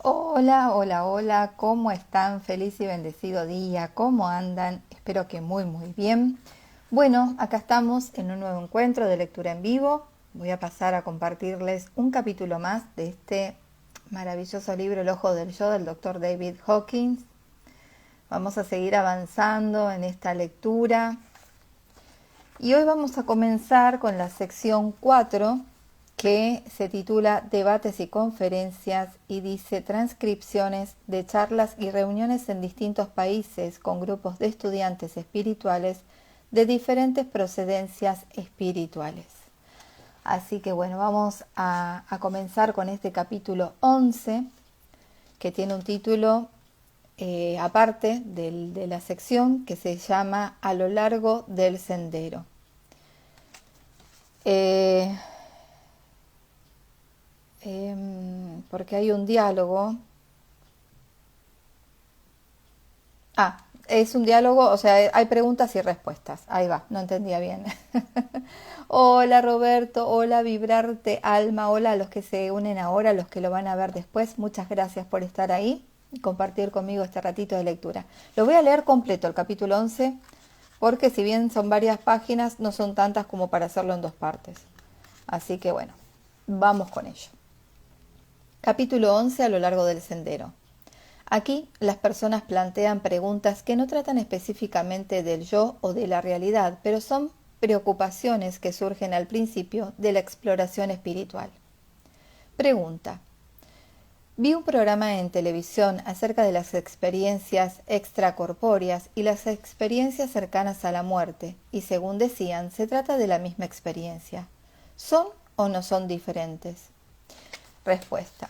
Hola, hola, hola, ¿cómo están? Feliz y bendecido día, ¿cómo andan? Espero que muy bien. Bueno, acá estamos en un nuevo encuentro de lectura en vivo. Voy a pasar a compartirles un capítulo más de este maravilloso libro El ojo del yo del doctor David Hawkins. Vamos a seguir avanzando en esta lectura y hoy vamos a comenzar con la sección 4, que se titula Debates y conferencias y dice transcripciones de charlas y reuniones en distintos países con grupos de estudiantes espirituales de diferentes procedencias espirituales. Así que bueno, vamos a comenzar con este capítulo 11, que tiene un título aparte de la sección, que se llama A lo largo del sendero. Porque hay un diálogo. Es un diálogo, o sea, hay preguntas y respuestas. Ahí va, no entendía bien. Hola Roberto, hola Vibrarte Alma, hola a los que se unen ahora, a los que lo van a ver después. Muchas gracias por estar ahí y compartir conmigo este ratito de lectura. Lo voy a leer completo, el capítulo 11, porque si bien son varias páginas, no son tantas como para hacerlo en dos partes. Así que bueno, vamos con ello. Capítulo 11, a lo largo del sendero. Aquí las personas plantean preguntas que no tratan específicamente del yo o de la realidad, pero son preocupaciones que surgen al principio de la exploración espiritual. Pregunta. Vi un programa en televisión acerca de las experiencias extracorpóreas y las experiencias cercanas a la muerte, y según decían, se trata de la misma experiencia. ¿Son o no son diferentes? Respuesta.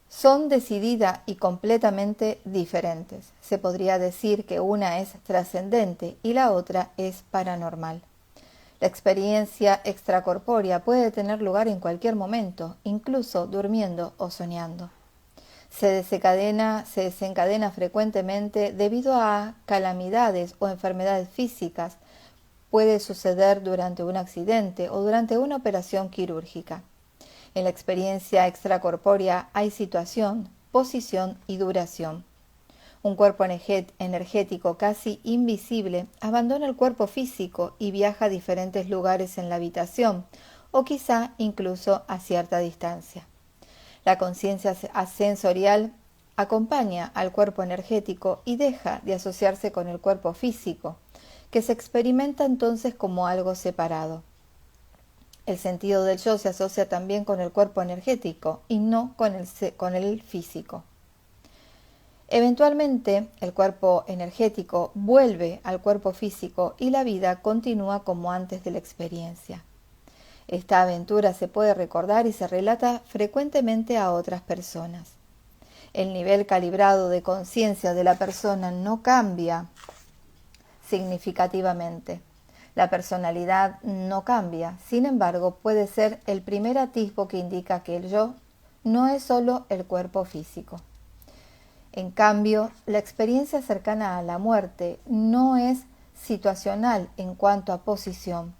Son decidida y completamente diferentes. Se podría decir que una es trascendente y la otra es paranormal. La experiencia extracorpórea puede tener lugar en cualquier momento, incluso durmiendo o soñando. Se desencadena frecuentemente debido a calamidades o enfermedades físicas. Puede suceder durante un accidente o durante una operación quirúrgica. En la experiencia extracorpórea hay situación, posición y duración. Un cuerpo energético casi invisible abandona el cuerpo físico y viaja a diferentes lugares en la habitación, o quizá incluso a cierta distancia. La conciencia sensorial acompaña al cuerpo energético y deja de asociarse con el cuerpo físico, que se experimenta entonces como algo separado. El sentido del yo se asocia también con el cuerpo energético y no con el físico. Eventualmente, el cuerpo energético vuelve al cuerpo físico y la vida continúa como antes de la experiencia. Esta aventura se puede recordar y se relata frecuentemente a otras personas. El nivel calibrado de conciencia de la persona no cambia significativamente. La personalidad no cambia, sin embargo, puede ser el primer atisbo que indica que el yo no es solo el cuerpo físico. En cambio, la experiencia cercana a la muerte no es situacional en cuanto a posición.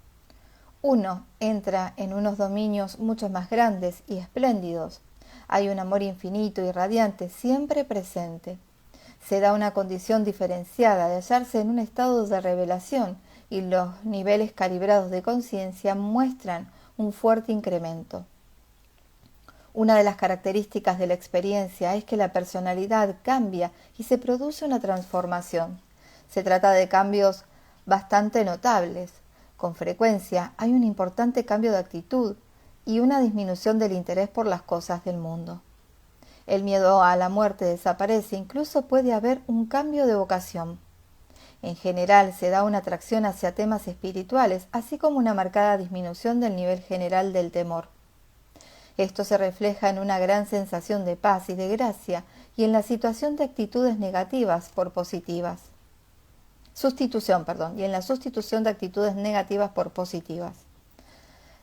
Uno entra en unos dominios mucho más grandes y espléndidos. Hay un amor infinito y radiante siempre presente. Se da una condición diferenciada de hallarse en un estado de revelación y los niveles calibrados de conciencia muestran un fuerte incremento. Una de las características de la experiencia es que la personalidad cambia y se produce una transformación. Se trata de cambios bastante notables. Con frecuencia hay un importante cambio de actitud y una disminución del interés por las cosas del mundo. El miedo a la muerte desaparece, incluso puede haber un cambio de vocación. En general se da una atracción hacia temas espirituales, así como una marcada disminución del nivel general del temor. Esto se refleja en una gran sensación de paz y de gracia y en la situación de actitudes negativas por positivas. Y en la sustitución de actitudes negativas por positivas.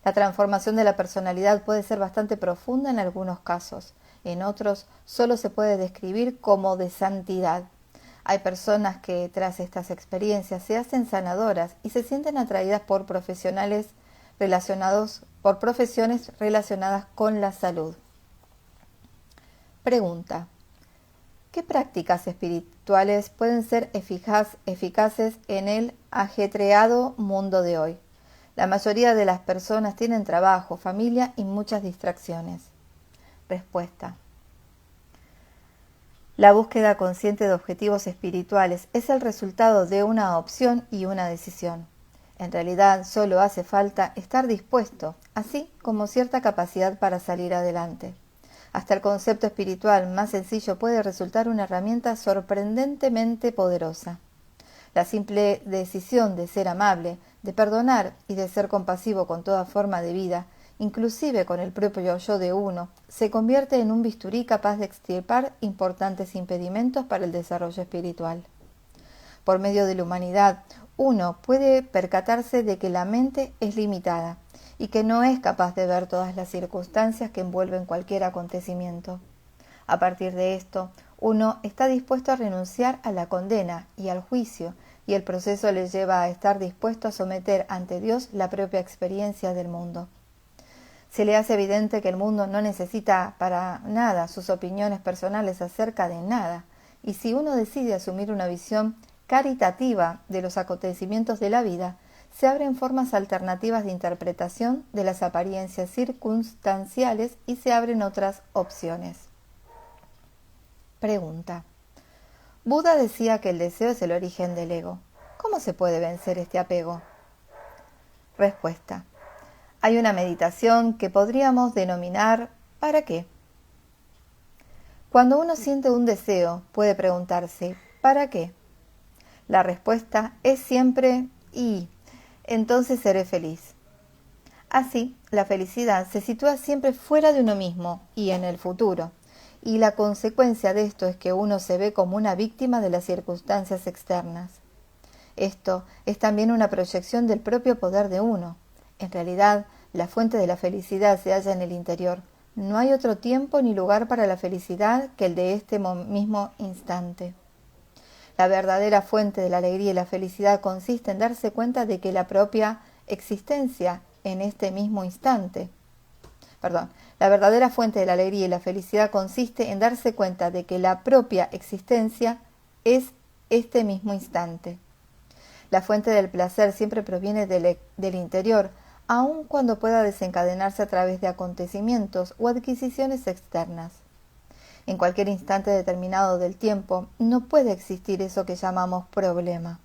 La transformación de la personalidad puede ser bastante profunda en algunos casos. En otros solo se puede describir como de santidad. Hay personas que tras estas experiencias se hacen sanadoras y se sienten atraídas por profesiones relacionadas con la salud. Pregunta: ¿qué prácticas espirituales pueden ser eficaces en el ajetreado mundo de hoy? La mayoría de las personas tienen trabajo, familia y muchas distracciones. Respuesta: la búsqueda consciente de objetivos espirituales es el resultado de una opción y una decisión. En realidad, solo hace falta estar dispuesto, así como cierta capacidad para salir adelante. Hasta el concepto espiritual más sencillo puede resultar una herramienta sorprendentemente poderosa. La simple decisión de ser amable, de perdonar y de ser compasivo con toda forma de vida, inclusive con el propio yo de uno, se convierte en un bisturí capaz de extirpar importantes impedimentos para el desarrollo espiritual. Por medio de la humanidad, uno puede percatarse de que la mente es limitada y que no es capaz de ver todas las circunstancias que envuelven cualquier acontecimiento. A partir de esto, uno está dispuesto a renunciar a la condena y al juicio, y el proceso le lleva a estar dispuesto a someter ante Dios la propia experiencia del mundo. Se le hace evidente que el mundo no necesita para nada sus opiniones personales acerca de nada, y si uno decide asumir una visión caritativa de los acontecimientos de la vida, se abren formas alternativas de interpretación de las apariencias circunstanciales y se abren otras opciones. Pregunta: Buda decía que el deseo es el origen del ego. ¿Cómo se puede vencer este apego? Respuesta: hay una meditación que podríamos denominar ¿para qué? Cuando uno siente un deseo, puede preguntarse ¿para qué? La respuesta es siempre «y, entonces seré feliz». Así, la felicidad se sitúa siempre fuera de uno mismo y en el futuro, y la consecuencia de esto es que uno se ve como una víctima de las circunstancias externas. Esto es también una proyección del propio poder de uno. En realidad, la fuente de la felicidad se halla en el interior. No hay otro tiempo ni lugar para la felicidad que el de este mismo instante. La verdadera fuente de la alegría y la felicidad consiste en darse cuenta de que la propia existencia en este mismo instante. La verdadera fuente de la alegría y la felicidad consiste en darse cuenta de que la propia existencia es este mismo instante. La fuente del placer siempre proviene del interior, aun cuando pueda desencadenarse a través de acontecimientos o adquisiciones externas. En cualquier instante determinado del tiempo no puede existir eso que llamamos problema.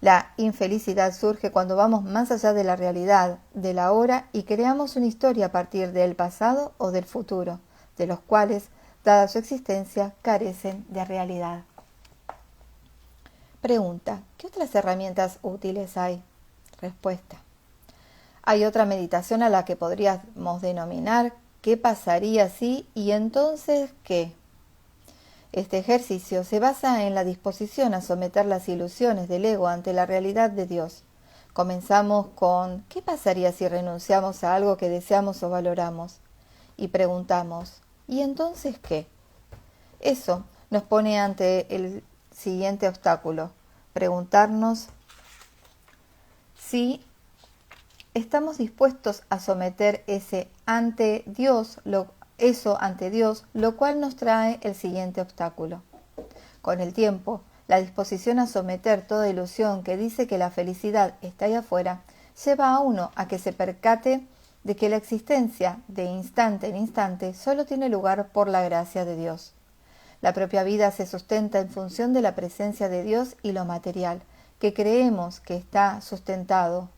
La infelicidad surge cuando vamos más allá de la realidad, de la hora, y creamos una historia a partir del pasado o del futuro, de los cuales, dada su existencia, carecen de realidad. Pregunta: ¿qué otras herramientas útiles hay? Respuesta: hay otra meditación a la que podríamos denominar ¿qué pasaría si y entonces qué? Este ejercicio se basa en la disposición a someter las ilusiones del ego ante la realidad de Dios. Comenzamos con ¿qué pasaría si renunciamos a algo que deseamos o valoramos? Y preguntamos ¿y entonces qué? Eso nos pone ante el siguiente obstáculo: preguntarnos si estamos dispuestos a someter eso ante Dios, lo cual nos trae el siguiente obstáculo. Con el tiempo, la disposición a someter toda ilusión que dice que la felicidad está ahí afuera, lleva a uno a que se percate de que la existencia, de instante en instante, solo tiene lugar por la gracia de Dios. La propia vida se sustenta en función de la presencia de Dios y lo material, que creemos que está sustentado.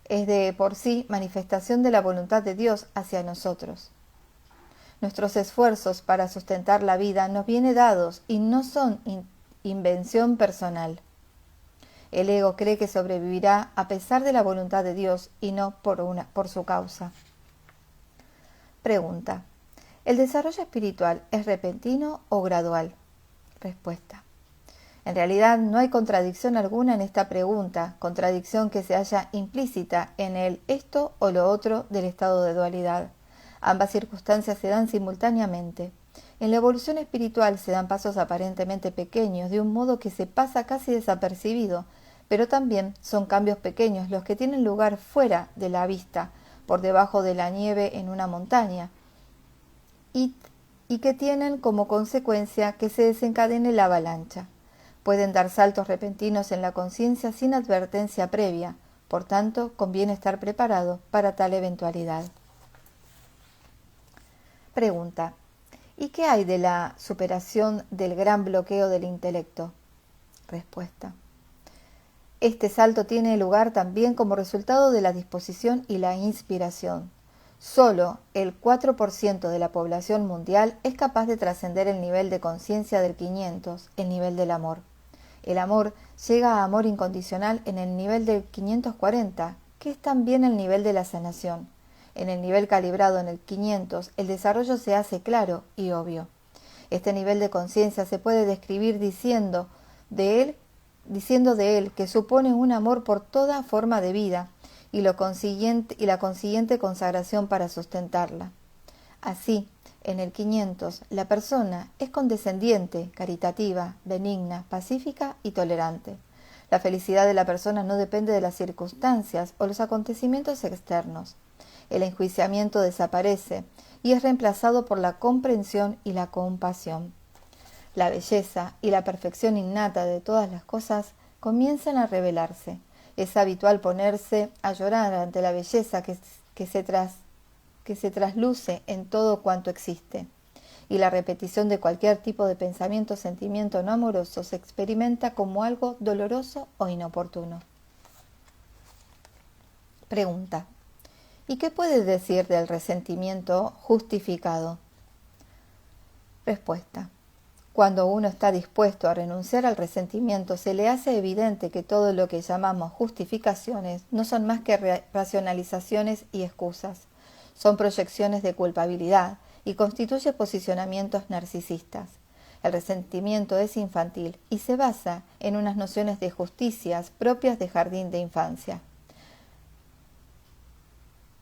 Es de por sí manifestación de la voluntad de Dios hacia nosotros. Nuestros esfuerzos para sustentar la vida nos vienen dados y no son invención personal. El ego cree que sobrevivirá a pesar de la voluntad de Dios y no por su causa. Pregunta: ¿el desarrollo espiritual es repentino o gradual? Respuesta: en realidad no hay contradicción alguna en esta pregunta, contradicción que se halla implícita en el esto o lo otro del estado de dualidad. Ambas circunstancias se dan simultáneamente. En la evolución espiritual se dan pasos aparentemente pequeños, de un modo que se pasa casi desapercibido, pero también son cambios pequeños los que tienen lugar fuera de la vista, por debajo de la nieve en una montaña. y que tienen como consecuencia que se desencadene la avalancha. Pueden dar saltos repentinos en la conciencia sin advertencia previa, por tanto, conviene estar preparado para tal eventualidad. Pregunta: ¿y qué hay de la superación del gran bloqueo del intelecto? Respuesta: este salto tiene lugar también como resultado de la disposición y la inspiración. Solo el 4% de la población mundial es capaz de trascender el nivel de conciencia del 500, el nivel del amor. El amor llega a amor incondicional en el nivel del 540, que es también el nivel de la sanación. En el nivel calibrado en el 500, el desarrollo se hace claro y obvio. Este nivel de conciencia se puede describir diciendo de él que supone un amor por toda forma de vida y la consiguiente consagración para sustentarla. Así, en el 500, la persona es condescendiente, caritativa, benigna, pacífica y tolerante. La felicidad de la persona no depende de las circunstancias o los acontecimientos externos. El enjuiciamiento desaparece y es reemplazado por la comprensión y la compasión. La belleza y la perfección innata de todas las cosas comienzan a revelarse. Es habitual ponerse a llorar ante la belleza que se trasluce en todo cuanto existe, y la repetición de cualquier tipo de pensamiento o sentimiento no amoroso se experimenta como algo doloroso o inoportuno. Pregunta: ¿y qué puede decir del resentimiento justificado? Respuesta: cuando uno está dispuesto a renunciar al resentimiento, se le hace evidente que todo lo que llamamos justificaciones no son más que racionalizaciones y excusas. Son proyecciones de culpabilidad y constituye posicionamientos narcisistas. El resentimiento es infantil y se basa en unas nociones de justicias propias de jardín de infancia.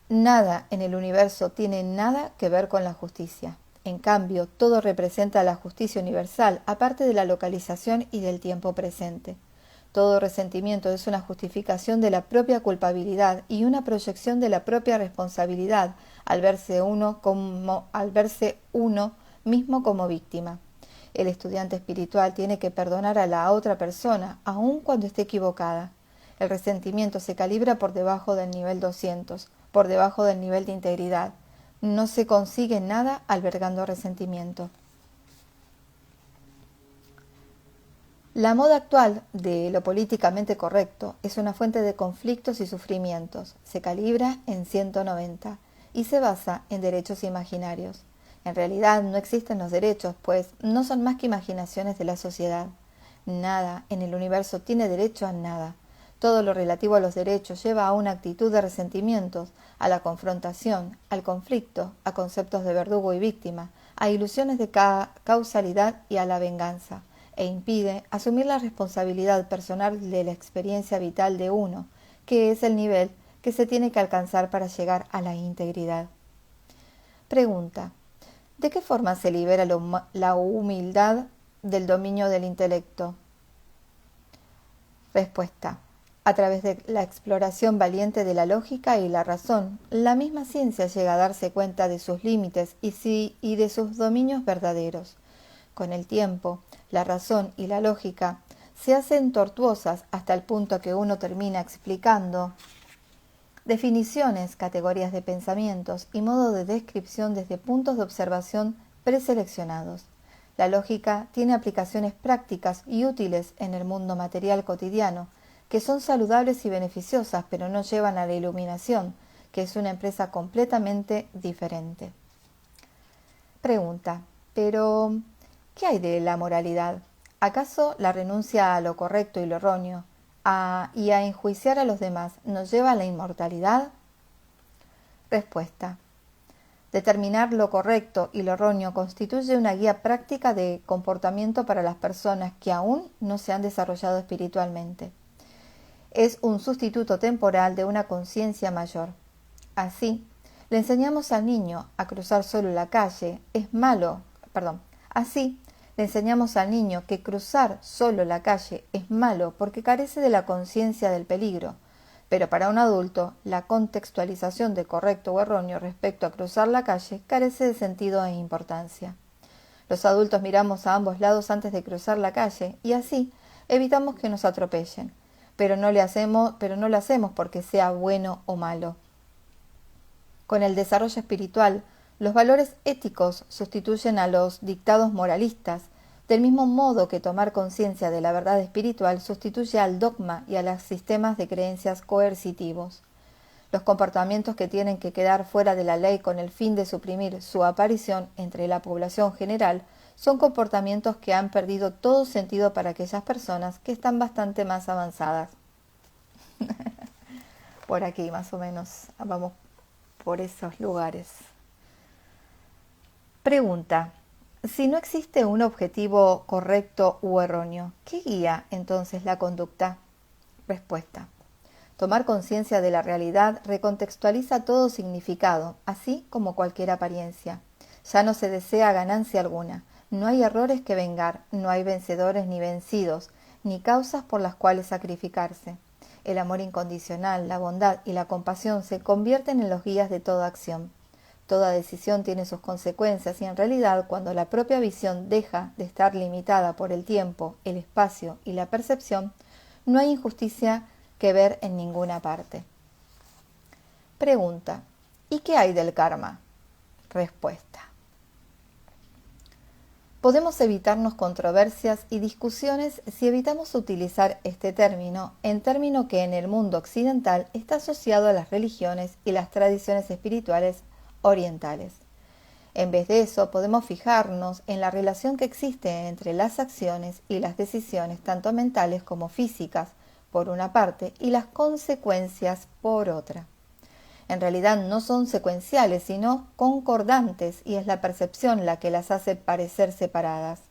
Nada en el universo tiene nada que ver con la justicia. En cambio, todo representa la justicia universal, aparte de la localización y del tiempo presente. Todo resentimiento es una justificación de la propia culpabilidad y una proyección de la propia responsabilidad al verse uno mismo como víctima. El estudiante espiritual tiene que perdonar a la otra persona, aun cuando esté equivocada. El resentimiento se calibra por debajo del nivel 200, por debajo del nivel de integridad. No se consigue nada albergando resentimiento. La moda actual de lo políticamente correcto es una fuente de conflictos y sufrimientos. Se calibra en 190 y se basa en derechos imaginarios. En realidad no existen los derechos, pues no son más que imaginaciones de la sociedad. Nada en el universo tiene derecho a nada. Todo lo relativo a los derechos lleva a una actitud de resentimientos, a la confrontación, al conflicto, a conceptos de verdugo y víctima, a ilusiones de causalidad y a la venganza, e impide asumir la responsabilidad personal de la experiencia vital de uno, que es el nivel que se tiene que alcanzar para llegar a la integridad. Pregunta: ¿de qué forma se libera la humildad del dominio del intelecto? Respuesta: a través de la exploración valiente de la lógica y la razón. La misma ciencia llega a darse cuenta de sus límites y de sus dominios verdaderos. Con el tiempo, la razón y la lógica se hacen tortuosas hasta el punto que uno termina explicando definiciones, categorías de pensamientos y modo de descripción desde puntos de observación preseleccionados. La lógica tiene aplicaciones prácticas y útiles en el mundo material cotidiano, que son saludables y beneficiosas, pero no llevan a la iluminación, que es una empresa completamente diferente. Pregunta: ¿pero qué hay de la moralidad? ¿Acaso la renuncia a lo correcto y lo erróneo, y a enjuiciar a los demás, nos lleva a la inmortalidad? Respuesta: determinar lo correcto y lo erróneo constituye una guía práctica de comportamiento para las personas que aún no se han desarrollado espiritualmente. Es un sustituto temporal de una conciencia mayor. Así, le enseñamos al niño a cruzar solo la calle Así, le enseñamos al niño que cruzar solo la calle es malo porque carece de la conciencia del peligro. Pero para un adulto, la contextualización de correcto o erróneo respecto a cruzar la calle carece de sentido e importancia. Los adultos miramos a ambos lados antes de cruzar la calle y así evitamos que nos atropellen, pero no lo hacemos porque sea bueno o malo. Con el desarrollo espiritual, los valores éticos sustituyen a los dictados moralistas, del mismo modo que tomar conciencia de la verdad espiritual sustituye al dogma y a los sistemas de creencias coercitivos. Los comportamientos que tienen que quedar fuera de la ley con el fin de suprimir su aparición entre la población general son comportamientos que han perdido todo sentido para aquellas personas que están bastante más avanzadas. Por aquí más o menos, vamos por esos lugares. Pregunta: si no existe un objetivo correcto u erróneo, ¿qué guía entonces la conducta? Respuesta: tomar conciencia de la realidad recontextualiza todo significado, así como cualquier apariencia. Ya no se desea ganancia alguna, no hay errores que vengar, no hay vencedores ni vencidos, ni causas por las cuales sacrificarse. El amor incondicional, la bondad y la compasión se convierten en los guías de toda acción. Toda decisión tiene sus consecuencias y en realidad cuando la propia visión deja de estar limitada por el tiempo, el espacio y la percepción, no hay injusticia que ver en ninguna parte. Pregunta: ¿y qué hay del karma? Respuesta: podemos evitarnos controversias y discusiones si evitamos utilizar este término que en el mundo occidental está asociado a las religiones y las tradiciones espirituales orientales. En vez de eso, podemos fijarnos en la relación que existe entre las acciones y las decisiones, tanto mentales como físicas, por una parte, y las consecuencias por otra. En realidad no son secuenciales, sino concordantes, y es la percepción la que las hace parecer separadas.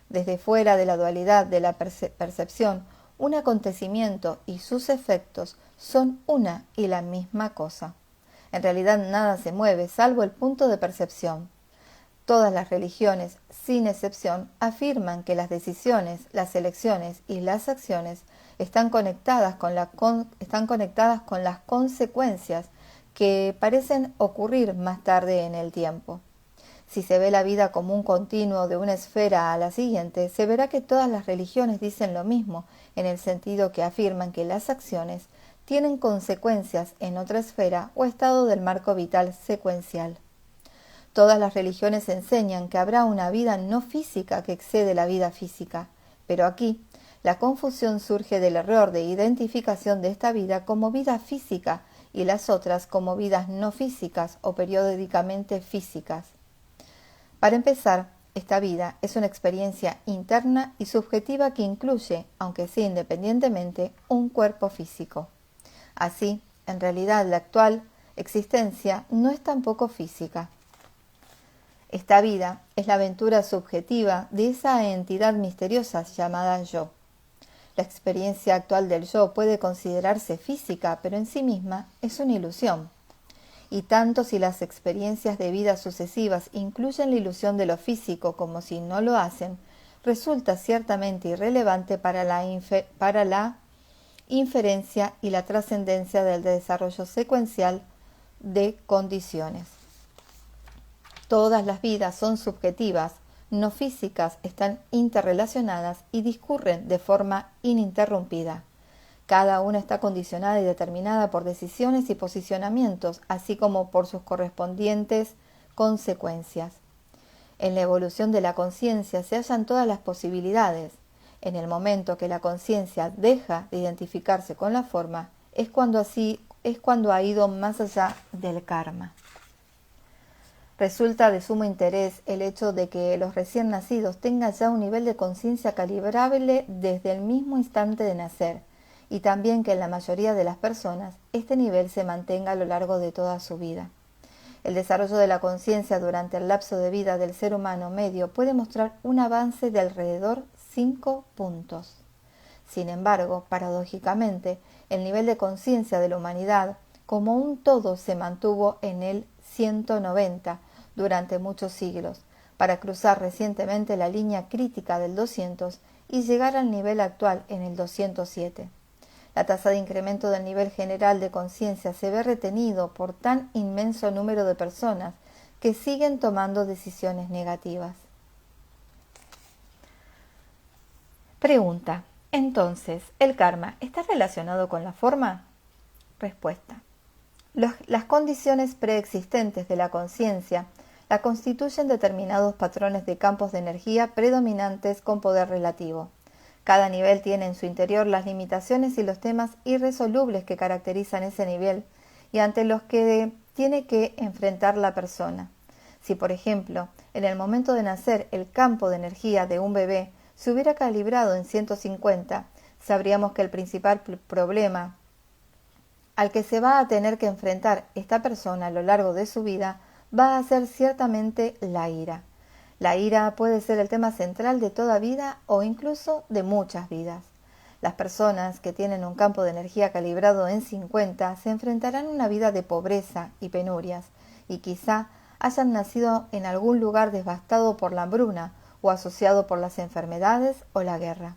Desde fuera de la dualidad de la percepción, un acontecimiento y sus efectos son una y la misma cosa. En realidad nada se mueve, salvo el punto de percepción. Todas las religiones, sin excepción, afirman que las decisiones, las elecciones y las acciones están conectadas con las consecuencias que parecen ocurrir más tarde en el tiempo. Si se ve la vida como un continuo de una esfera a la siguiente, se verá que todas las religiones dicen lo mismo, en el sentido que afirman que las acciones tienen consecuencias en otra esfera o estado del marco vital secuencial. Todas las religiones enseñan que habrá una vida no física que excede la vida física, pero aquí la confusión surge del error de identificación de esta vida como vida física y las otras como vidas no físicas o periódicamente físicas. Para empezar, esta vida es una experiencia interna y subjetiva que incluye, aunque sea independientemente, un cuerpo físico. Así, en realidad la actual existencia no es tampoco física. Esta vida es la aventura subjetiva de esa entidad misteriosa llamada yo. La experiencia actual del yo puede considerarse física, pero en sí misma es una ilusión. Y tanto si las experiencias de vidas sucesivas incluyen la ilusión de lo físico como si no lo hacen, resulta ciertamente irrelevante para la inferencia y la trascendencia del desarrollo secuencial de condiciones. Todas las vidas son subjetivas, no físicas, están interrelacionadas y discurren de forma ininterrumpida. Cada una está condicionada y determinada por decisiones y posicionamientos, así como por sus correspondientes consecuencias. En la evolución de la conciencia se hallan todas las posibilidades. En el momento que la conciencia deja de identificarse con la forma, es cuando ha ido más allá del karma. Resulta de sumo interés el hecho de que los recién nacidos tengan ya un nivel de conciencia calibrable desde el mismo instante de nacer, y también que en la mayoría de las personas este nivel se mantenga a lo largo de toda su vida. El desarrollo de la conciencia durante el lapso de vida del ser humano medio puede mostrar un avance de alrededor 5 puntos. Sin embargo, paradójicamente, el nivel de conciencia de la humanidad como un todo se mantuvo en el 190 durante muchos siglos, para cruzar recientemente la línea crítica del 200 y llegar al nivel actual en el 207. La tasa de incremento del nivel general de conciencia se ve retenido por tan inmenso número de personas que siguen tomando decisiones negativas. Pregunta: entonces, ¿el karma está relacionado con la forma? Respuesta: las condiciones preexistentes de la conciencia la constituyen determinados patrones de campos de energía predominantes con poder relativo. Cada nivel tiene en su interior las limitaciones y los temas irresolubles que caracterizan ese nivel y ante los que tiene que enfrentar la persona. Si, por ejemplo, en el momento de nacer el campo de energía de un bebé se hubiera calibrado en 150, sabríamos que el principal problema al que se va a tener que enfrentar esta persona a lo largo de su vida va a ser ciertamente la ira. La ira puede ser el tema central de toda vida o incluso de muchas vidas. Las personas que tienen un campo de energía calibrado en 50 se enfrentarán a una vida de pobreza y penurias y quizá hayan nacido en algún lugar devastado por la hambruna o asociado por las enfermedades o la guerra.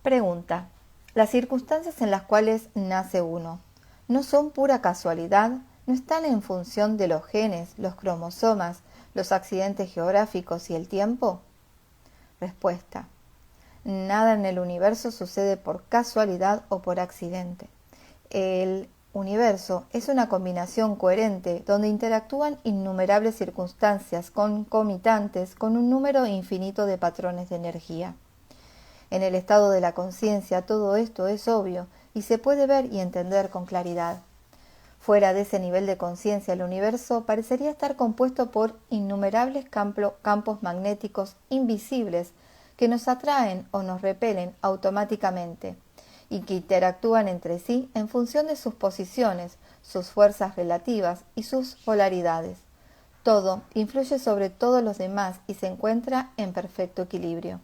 Pregunta: ¿las circunstancias en las cuales nace uno no son pura casualidad? ¿No están en función de los genes, los cromosomas, los accidentes geográficos y el tiempo? Respuesta: nada en el universo sucede por casualidad o por accidente. El universo es una combinación coherente donde interactúan innumerables circunstancias concomitantes con un número infinito de patrones de energía. En el estado de la conciencia todo esto es obvio y se puede ver y entender con claridad. Fuera de ese nivel de conciencia, el universo parecería estar compuesto por innumerables campos magnéticos invisibles que nos atraen o nos repelen automáticamente y que interactúan entre sí en función de sus posiciones, sus fuerzas relativas y sus polaridades. Todo influye sobre todos los demás y se encuentra en perfecto equilibrio.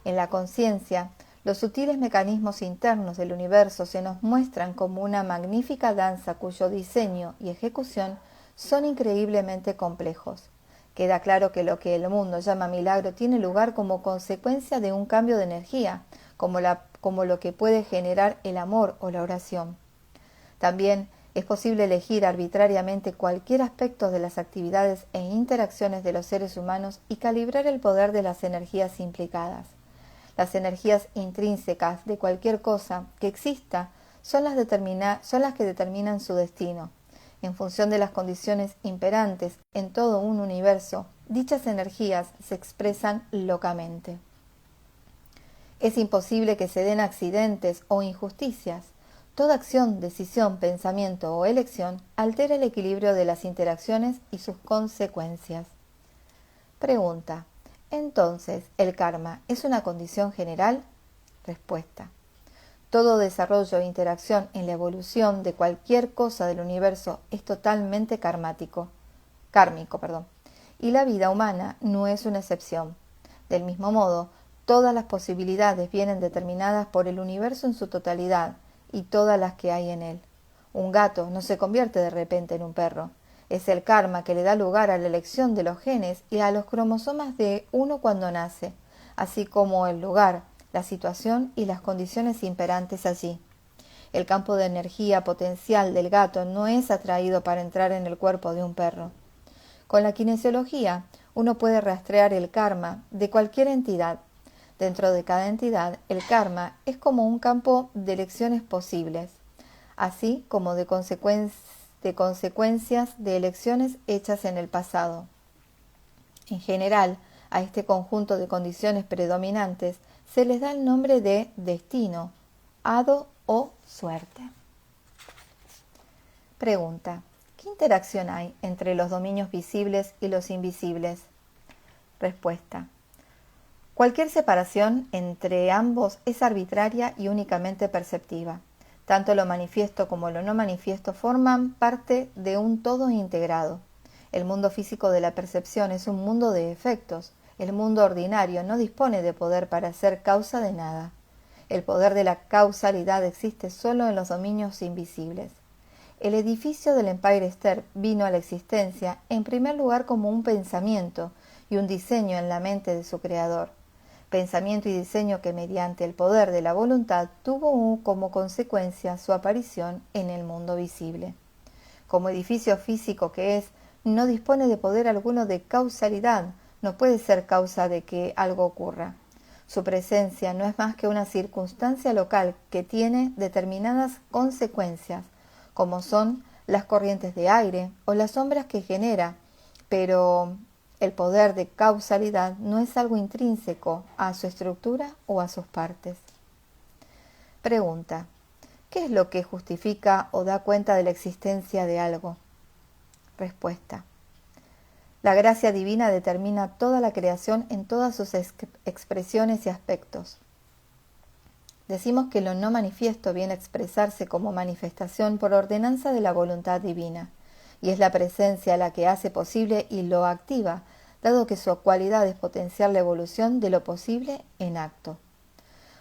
En la conciencia, los sutiles mecanismos internos del universo se nos muestran como una magnífica danza cuyo diseño y ejecución son increíblemente complejos. Queda claro que lo que el mundo llama milagro tiene lugar como consecuencia de un cambio de energía, como lo que puede generar el amor o la oración. También es posible elegir arbitrariamente cualquier aspecto de las actividades e interacciones de los seres humanos y calibrar el poder de las energías implicadas. Las energías intrínsecas de cualquier cosa que exista son las que determinan su destino. En función de las condiciones imperantes en todo un universo, dichas energías se expresan locamente. Es imposible que se den accidentes o injusticias. Toda acción, decisión, pensamiento o elección altera el equilibrio de las interacciones y sus consecuencias. Pregunta: entonces, ¿el karma es una condición general? Respuesta: todo desarrollo e interacción en la evolución de cualquier cosa del universo es totalmente kármico, y la vida humana no es una excepción. Del mismo modo, todas las posibilidades vienen determinadas por el universo en su totalidad y todas las que hay en él. Un gato no se convierte de repente en un perro. Es el karma que le da lugar a la elección de los genes y a los cromosomas de uno cuando nace, así como el lugar, la situación y las condiciones imperantes allí. El campo de energía potencial del gato no es atraído para entrar en el cuerpo de un perro. Con la kinesiología, uno puede rastrear el karma de cualquier entidad. Dentro de cada entidad, el karma es como un campo de elecciones posibles, así como de consecuencias de elecciones hechas en el pasado. En general, a este conjunto de condiciones predominantes se les da el nombre de destino, hado o suerte. Pregunta: ¿qué interacción hay entre los dominios visibles y los invisibles? Respuesta: cualquier separación entre ambos es arbitraria y únicamente perceptiva. Tanto lo manifiesto como lo no manifiesto forman parte de un todo integrado. El mundo físico de la percepción es un mundo de efectos. El mundo ordinario no dispone de poder para ser causa de nada. El poder de la causalidad existe solo en los dominios invisibles. El edificio del Empire State vino a la existencia en primer lugar como un pensamiento y un diseño en la mente de su creador. pensamiento y diseño que mediante el poder de la voluntad tuvo como consecuencia su aparición en el mundo visible. Como edificio físico que es, no dispone de poder alguno de causalidad, no puede ser causa de que algo ocurra. Su presencia no es más que una circunstancia local que tiene determinadas consecuencias, como son las corrientes de aire o las sombras que genera, pero el poder de causalidad no es algo intrínseco a su estructura o a sus partes. Pregunta: ¿qué es lo que justifica o da cuenta de la existencia de algo? Respuesta: la gracia divina determina toda la creación en todas sus expresiones y aspectos. Decimos que lo no manifiesto viene a expresarse como manifestación por ordenanza de la voluntad divina, y es la presencia la que hace posible y lo activa, dado que su cualidad es potenciar la evolución de lo posible en acto.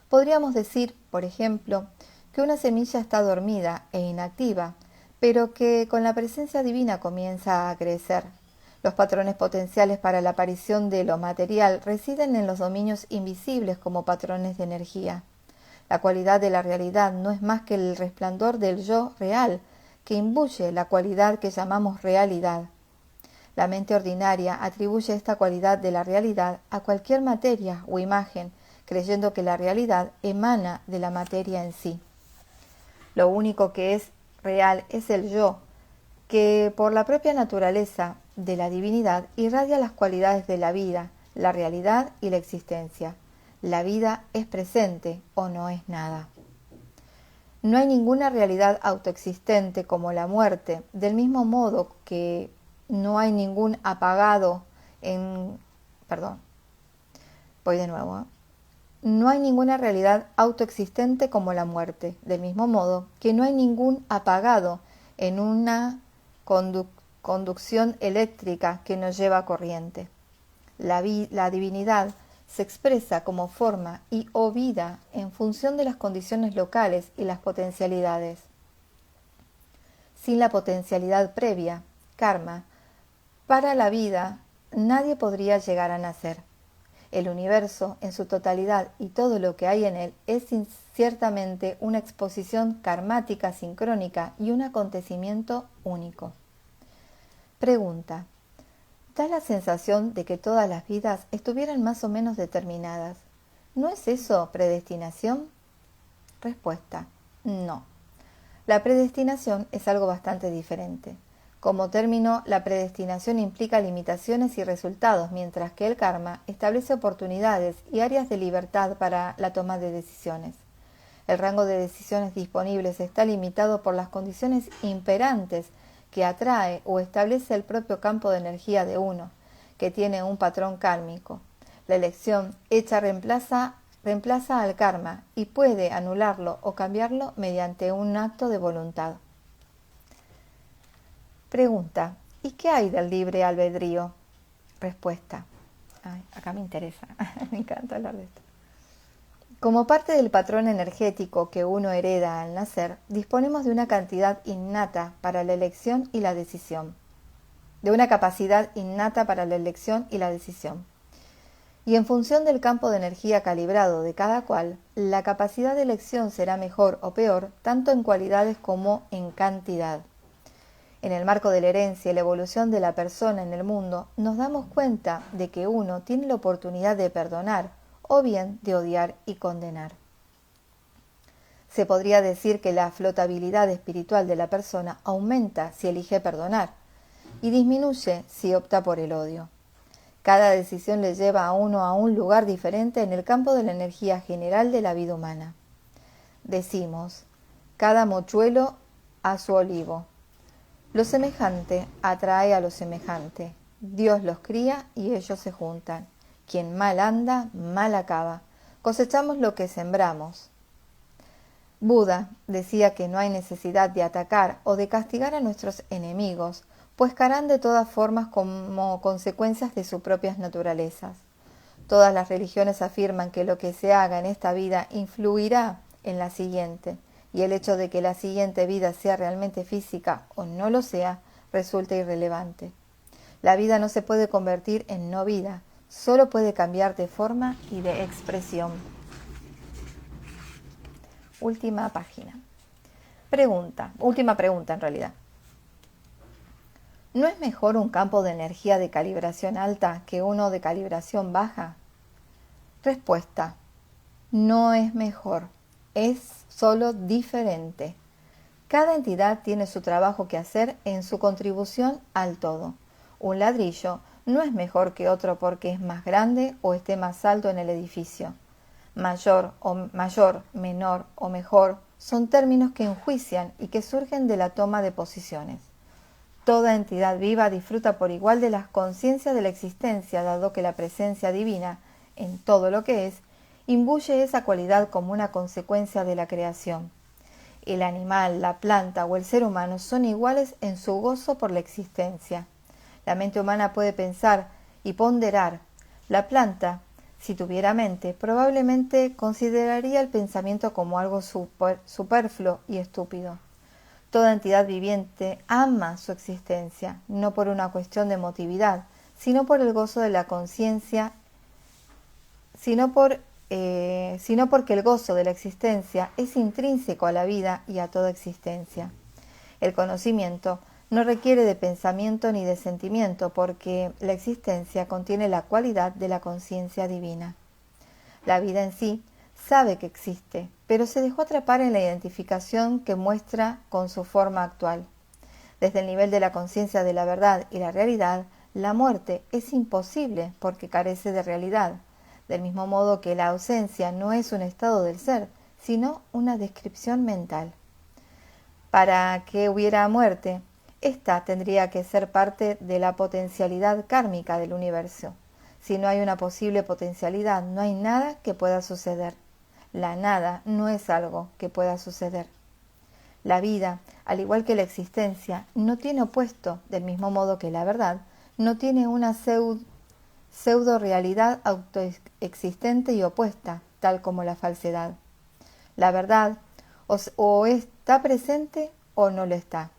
Podríamos decir, por ejemplo, que una semilla está dormida e inactiva, pero que con la presencia divina comienza a crecer. Los patrones potenciales para la aparición de lo material residen en los dominios invisibles como patrones de energía. La cualidad de la realidad no es más que el resplandor del yo real, que imbuye la cualidad que llamamos realidad. La mente ordinaria atribuye esta cualidad de la realidad a cualquier materia o imagen, creyendo que la realidad emana de la materia en sí. Lo único que es real es el yo, que por la propia naturaleza de la divinidad irradia las cualidades de la vida, la realidad y la existencia. La vida es presente o no es nada. No hay ninguna realidad autoexistente como la muerte, del mismo modo que no hay ningún apagado en... No hay ninguna realidad autoexistente como la muerte, del mismo modo que no hay ningún apagado en una conducción eléctrica que nos lleva corriente. La divinidad se expresa como forma y o vida en función de las condiciones locales y las potencialidades. Sin la potencialidad previa, karma, para la vida nadie podría llegar a nacer. El universo en su totalidad y todo lo que hay en él es ciertamente una exposición karmática sincrónica y un acontecimiento único. Pregunta: da la sensación de que todas las vidas estuvieran más o menos determinadas. ¿No es eso predestinación? Respuesta: no. La predestinación es algo bastante diferente. Como término, la predestinación implica limitaciones y resultados, mientras que el karma establece oportunidades y áreas de libertad para la toma de decisiones. El rango de decisiones disponibles está limitado por las condiciones imperantes que atrae o establece el propio campo de energía de uno, que tiene un patrón kármico. La elección hecha reemplaza al karma y puede anularlo o cambiarlo mediante un acto de voluntad. Pregunta: ¿y qué hay del libre albedrío? Respuesta: acá me interesa, me encanta hablar de esto. Como parte del patrón energético que uno hereda al nacer, disponemos de una cantidad innata para la elección y la decisión. De una capacidad innata para la elección y la decisión. Y en función del campo de energía calibrado de cada cual, la capacidad de elección será mejor o peor, tanto en cualidades como en cantidad. En el marco de la herencia y la evolución de la persona en el mundo, nos damos cuenta de que uno tiene la oportunidad de perdonar o bien de odiar y condenar. Se podría decir que la flotabilidad espiritual de la persona aumenta si elige perdonar y disminuye si opta por el odio. Cada decisión le lleva a uno a un lugar diferente en el campo de la energía general de la vida humana. Decimos: cada mochuelo a su olivo. Lo semejante atrae a lo semejante. Dios los cría y ellos se juntan. Quien mal anda, mal acaba. Cosechamos lo que sembramos. Buda decía que no hay necesidad de atacar o de castigar a nuestros enemigos, pues caerán de todas formas como consecuencias de sus propias naturalezas. Todas las religiones afirman que lo que se haga en esta vida influirá en la siguiente, y el hecho de que la siguiente vida sea realmente física o no lo sea, resulta irrelevante. La vida no se puede convertir en no vida, solo puede cambiar de forma y de expresión. Última página. Última pregunta en realidad. ¿No es mejor un campo de energía de calibración alta que uno de calibración baja? Respuesta: no es mejor, es solo diferente. Cada entidad tiene su trabajo que hacer en su contribución al todo. Un ladrillo no es mejor que otro porque es más grande o esté más alto en el edificio. Mayor, menor o mejor son términos que enjuician y que surgen de la toma de posiciones. Toda entidad viva disfruta por igual de las conciencias de la existencia, dado que la presencia divina, en todo lo que es, imbuye esa cualidad como una consecuencia de la creación. El animal, la planta o el ser humano son iguales en su gozo por la existencia. La mente humana puede pensar y ponderar. La planta, si tuviera mente, probablemente consideraría el pensamiento como algo superfluo y estúpido. Toda entidad viviente ama su existencia, no por una cuestión de emotividad, sino por el gozo de la conciencia, sino porque el gozo de la existencia es intrínseco a la vida y a toda existencia. El conocimiento no requiere de pensamiento ni de sentimiento, porque la existencia contiene la cualidad de la conciencia divina. La vida en sí sabe que existe, pero se dejó atrapar en la identificación que muestra con su forma actual. Desde el nivel de la conciencia de la verdad y la realidad, la muerte es imposible porque carece de realidad, del mismo modo que la ausencia no es un estado del ser, sino una descripción mental. Para que hubiera muerte, esta tendría que ser parte de la potencialidad kármica del universo. Si no hay una posible potencialidad, no hay nada que pueda suceder. La nada no es algo que pueda suceder. La vida, al igual que la existencia, no tiene opuesto, del mismo modo que la verdad, no tiene una pseudo-realidad autoexistente y opuesta, tal como la falsedad. La verdad o está presente o no lo está.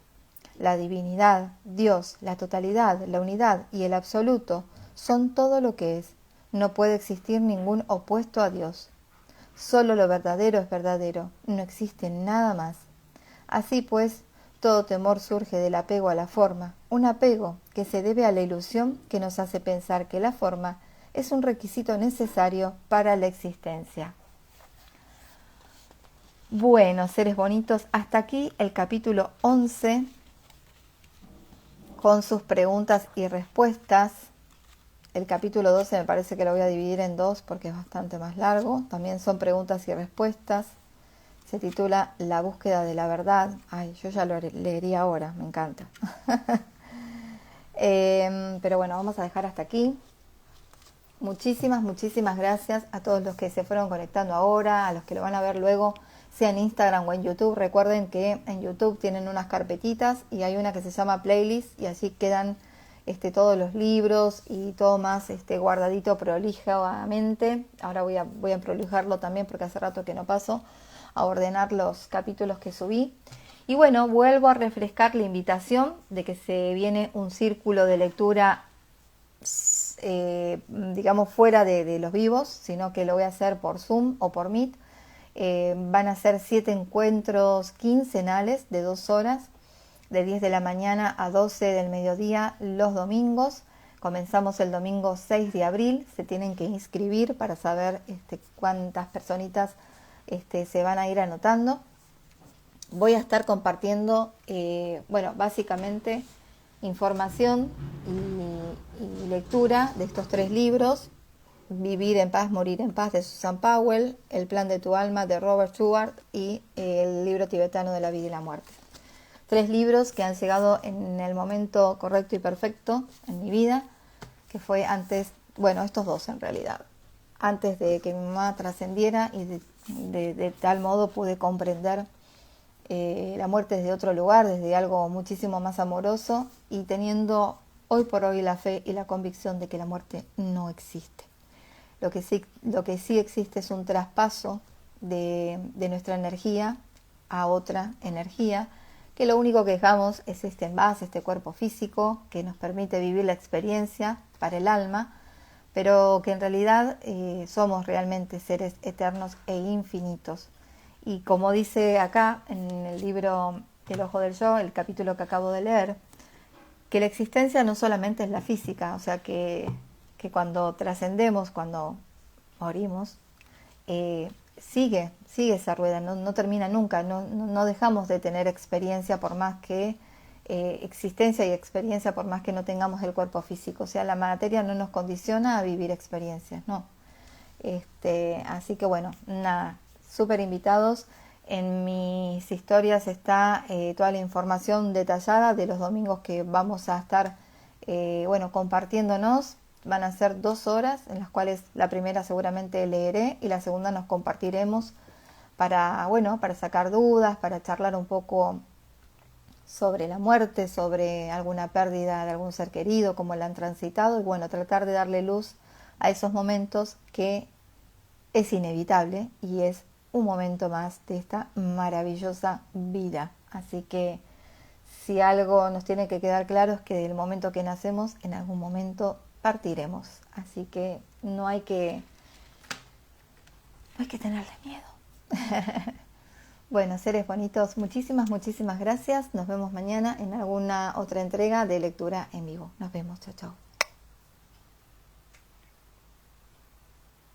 La divinidad, Dios, la totalidad, la unidad y el absoluto son todo lo que es. No puede existir ningún opuesto a Dios. Solo lo verdadero es verdadero, no existe nada más. Así pues, todo temor surge del apego a la forma, un apego que se debe a la ilusión que nos hace pensar que la forma es un requisito necesario para la existencia. Bueno, seres bonitos, hasta aquí el capítulo 11 con sus preguntas y respuestas. El capítulo 12 me parece que lo voy a dividir en dos porque es bastante más largo. También son preguntas y respuestas. Se titula La búsqueda de la verdad. Ay, yo ya lo leería ahora, me encanta. Pero bueno, vamos a dejar hasta aquí. Muchísimas gracias a todos los que se fueron conectando ahora, a los que lo van a ver luego, sea en Instagram o en YouTube. Recuerden que en YouTube tienen unas carpetitas y hay una que se llama Playlist y así quedan todos los libros y todo más guardadito prolijamente. Ahora voy a prolijarlo también porque hace rato que no paso a ordenar los capítulos que subí. Y bueno, vuelvo a refrescar la invitación de que se viene un círculo de lectura, digamos fuera de los vivos, sino que lo voy a hacer por Zoom o por Meet. Van a ser 7 encuentros quincenales de 2 horas, de 10 de la mañana a 12 del mediodía los domingos. Comenzamos el domingo 6 de abril, se tienen que inscribir para saber cuántas personitas se van a ir anotando. Voy a estar compartiendo, básicamente información y lectura de estos 3 libros: Vivir en paz, morir en paz, de Susan Powell, El plan de tu alma, de Robert Stewart, y el libro tibetano de la vida y la muerte. 3 libros que han llegado en el momento correcto y perfecto en mi vida, que fue antes, estos 2 en realidad, antes de que mi mamá trascendiera, y de tal modo pude comprender la muerte desde otro lugar, desde algo muchísimo más amoroso, y teniendo hoy por hoy la fe y la convicción de que la muerte no existe. Lo que sí existe es un traspaso de nuestra energía a otra energía, que lo único que dejamos es este envase, este cuerpo físico, que nos permite vivir la experiencia para el alma, pero que en realidad somos realmente seres eternos e infinitos. Y como dice acá en el libro El Ojo del Yo, el capítulo que acabo de leer, que la existencia no solamente es la física, o sea que cuando trascendemos, cuando morimos, sigue esa rueda, no termina nunca, no dejamos de tener experiencia por más que existencia y experiencia por más que no tengamos el cuerpo físico. O sea, la materia no nos condiciona a vivir experiencias, no. Así que bueno, nada, súper invitados. En mis historias está toda la información detallada de los domingos que vamos a estar compartiéndonos. Van a ser 2 horas en las cuales la primera seguramente leeré y la segunda nos compartiremos para sacar dudas, para charlar un poco sobre la muerte, sobre alguna pérdida de algún ser querido, cómo la han transitado y bueno, tratar de darle luz a esos momentos que es inevitable y es un momento más de esta maravillosa vida. Así que si algo nos tiene que quedar claro es que del momento que nacemos, en algún momento partiremos. Así que no hay que tenerle miedo. Bueno, seres bonitos, muchísimas gracias. Nos vemos mañana en alguna otra entrega de lectura en vivo. Nos vemos, chao, chao.